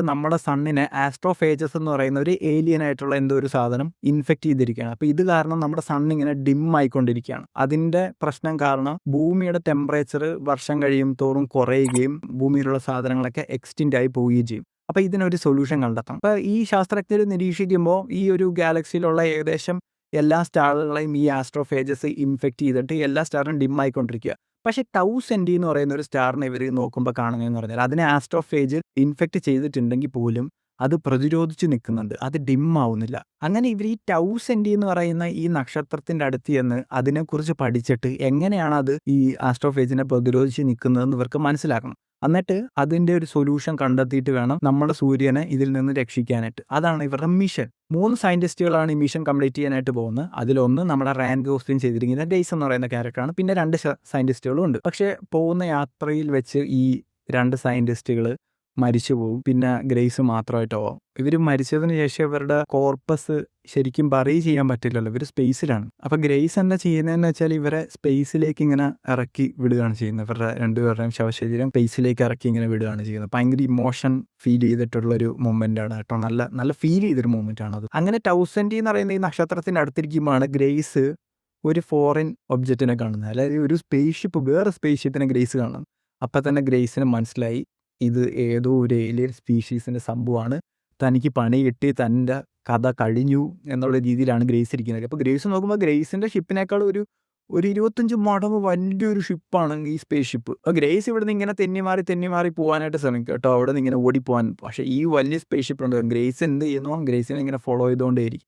നമ്മുടെ സണ്ണിനെ ആസ്ട്രോഫേജസ് എന്ന് പറയുന്ന ഒരു ഏലിയൻ ആയിട്ടുള്ള എന്തോ ഒരു സാധനം ഇൻഫെക്റ്റ് ചെയ്തിരിക്കുകയാണ്. അപ്പോൾ ഇത് കാരണം നമ്മുടെ സൺ ഇങ്ങനെ ഡിം ആയിക്കൊണ്ടിരിക്കുകയാണ്. അതിൻ്റെ പ്രശ്നം കാരണം ഭൂമിയുടെ ടെമ്പറേച്ചർ വർഷം കഴിയും തോറും കുറയുകയും ഭൂമിയിലുള്ള സാധനങ്ങളൊക്കെ എക്സ്റ്റിൻ്റ് ആയി പോവുകയും ചെയ്യും. അപ്പോൾ ഇതിനൊരു സൊല്യൂഷൻ കണ്ടെത്തണം. അപ്പോൾ ഈ ശാസ്ത്രജ്ഞർ നിരീക്ഷിക്കുമ്പോൾ ഈ ഒരു ഗാലക്സിയിലുള്ള ഏകദേശം എല്ലാ സ്റ്റാറുകളെയും ഈ ആസ്ട്രോഫേജസ് ഇൻഫെക്റ്റ് ചെയ്തിട്ട് എല്ലാ സ്റ്റാറും ഡിം ആയിക്കൊണ്ടിരിക്കുക. പക്ഷേ ടൗ സെൻറ്റി എന്ന് പറയുന്ന ഒരു സ്റ്റാറിനെ ഇവർ നോക്കുമ്പോൾ കാണുന്നതെന്ന് പറഞ്ഞാൽ അതിനെ ആസ്ട്രോഫേജ് ഇൻഫെക്റ്റ് ചെയ്തിട്ടുണ്ടെങ്കിൽ പോലും അത് പ്രതിരോധിച്ച് നിൽക്കുന്നുണ്ട്, അത് ഡിം ആവുന്നില്ല. അങ്ങനെ ഇവർ ഈ ടൗ സെൻറ്റി എന്ന് പറയുന്ന ഈ നക്ഷത്രത്തിൻ്റെ അടുത്ത് ചെന്ന് അതിനെക്കുറിച്ച് പഠിച്ചിട്ട് എങ്ങനെയാണ് അത് ഈ ആസ്ട്രോഫേജിനെ പ്രതിരോധിച്ച് നിൽക്കുന്നതെന്ന് ഇവർക്ക് മനസ്സിലാക്കണം. എന്നിട്ട് അതിൻ്റെ ഒരു സൊല്യൂഷൻ കണ്ടെത്തിയിട്ട് വേണം നമ്മുടെ സൂര്യനെ ഇതിൽ നിന്ന് രക്ഷിക്കാനായിട്ട്. അതാണ് ഇവരുടെ മിഷൻ. 3 സയൻറ്റിസ്റ്റുകളാണ് ഈ മിഷൻ കംപ്ലീറ്റ് ചെയ്യാനായിട്ട് പോകുന്നത്. അതിലൊന്ന് നമ്മുടെ റയാൻ ഗോസ്ലിംഗ് ചെയ്തിരിക്കുന്ന ഡെയ്സ് എന്ന് പറയുന്ന ക്യാരക്ടറാണ്. പിന്നെ 2 സയൻറ്റിസ്റ്റുകളും ഉണ്ട്. പക്ഷേ പോകുന്ന യാത്രയിൽ വെച്ച് ഈ 2 സയൻറ്റിസ്റ്റുകൾ മരിച്ചു പോകും. പിന്നെ ഗ്രേസ് മാത്രമായിട്ടാവും. ഇവർ മരിച്ചതിന് ശേഷം ഇവരുടെ കോർപ്പസ് ശരിക്കും ബറി ചെയ്യാൻ പറ്റില്ലല്ലോ, ഇവർ സ്പേസിലാണ്. അപ്പോൾ ഗ്രേസ് എന്താ ചെയ്യുന്നതെന്ന് വെച്ചാൽ ഇവരെ സ്പേസിലേക്ക് ഇങ്ങനെ ഇറക്കി വിടുകയാണ് ചെയ്യുന്നത്. ഇവരുടെ 2 പേരുടെയും ശവശരീരം സ്പേസിലേക്ക് ഇറക്കി ഇങ്ങനെ വിടുകയാണ് ചെയ്യുന്നത്. ഭയങ്കര ഇമോഷൻ ഫീൽ ചെയ്തിട്ടുള്ളൊരു മൊമെൻ്റാണ് കേട്ടോ. നല്ല ഫീൽ ചെയ്തൊരു മൊമെൻ്റാണ് അത്. അങ്ങനെ ടൗ സെൻറ്റി എന്ന് പറയുന്ന ഈ നക്ഷത്രത്തിൻ്റെ അടുത്തിരിക്കുമ്പോഴാണ് ഗ്രേസ് ഒരു ഫോറിൻ ഒബ്ജക്റ്റിനെ കാണുന്നത്. അതായത് ഒരു വേറെ സ്പേസ് ഷിപ്പിനെ ഗ്രേസ് കാണുന്നത്. അപ്പം തന്നെ ഗ്രേസിന് മനസ്സിലായി ഇത് ഏതോ ഒരു ഏലിയൻ സ്പീഷീസിൻ്റെ സംഭവമാണ്, തനിക്ക് പണി കിട്ടി, തൻ്റെ കഥ കഴിഞ്ഞു എന്നുള്ള രീതിയിലാണ് ഗ്രേസ് ഇരിക്കുന്നത്. അപ്പോൾ ഗ്രേസ് നോക്കുമ്പോൾ ഗ്രേസിൻ്റെ ഷിപ്പിനേക്കാൾ ഒരു 25 മടങ്ങ് വലിയൊരു ഷിപ്പാണ് ഈ സ്പേസ് ഷിപ്പ്. അപ്പോൾ ഗ്രേസ് ഇവിടുന്ന് ഇങ്ങനെ തെന്നി മാറി പോകാനായിട്ട് ശ്രമിക്കും കേട്ടോ, അവിടെ നിന്ന് ഇങ്ങനെ ഓടിപ്പോകാൻ. പക്ഷേ ഈ വലിയ സ്പേസ് ഷിപ്പ് ഉണ്ട്, ഗ്രേസ് എന്ത് ചെയ്യുന്നോ ഗ്രേസിനെ ഇങ്ങനെ ഫോളോ ചെയ്തുകൊണ്ടേയിരിക്കും.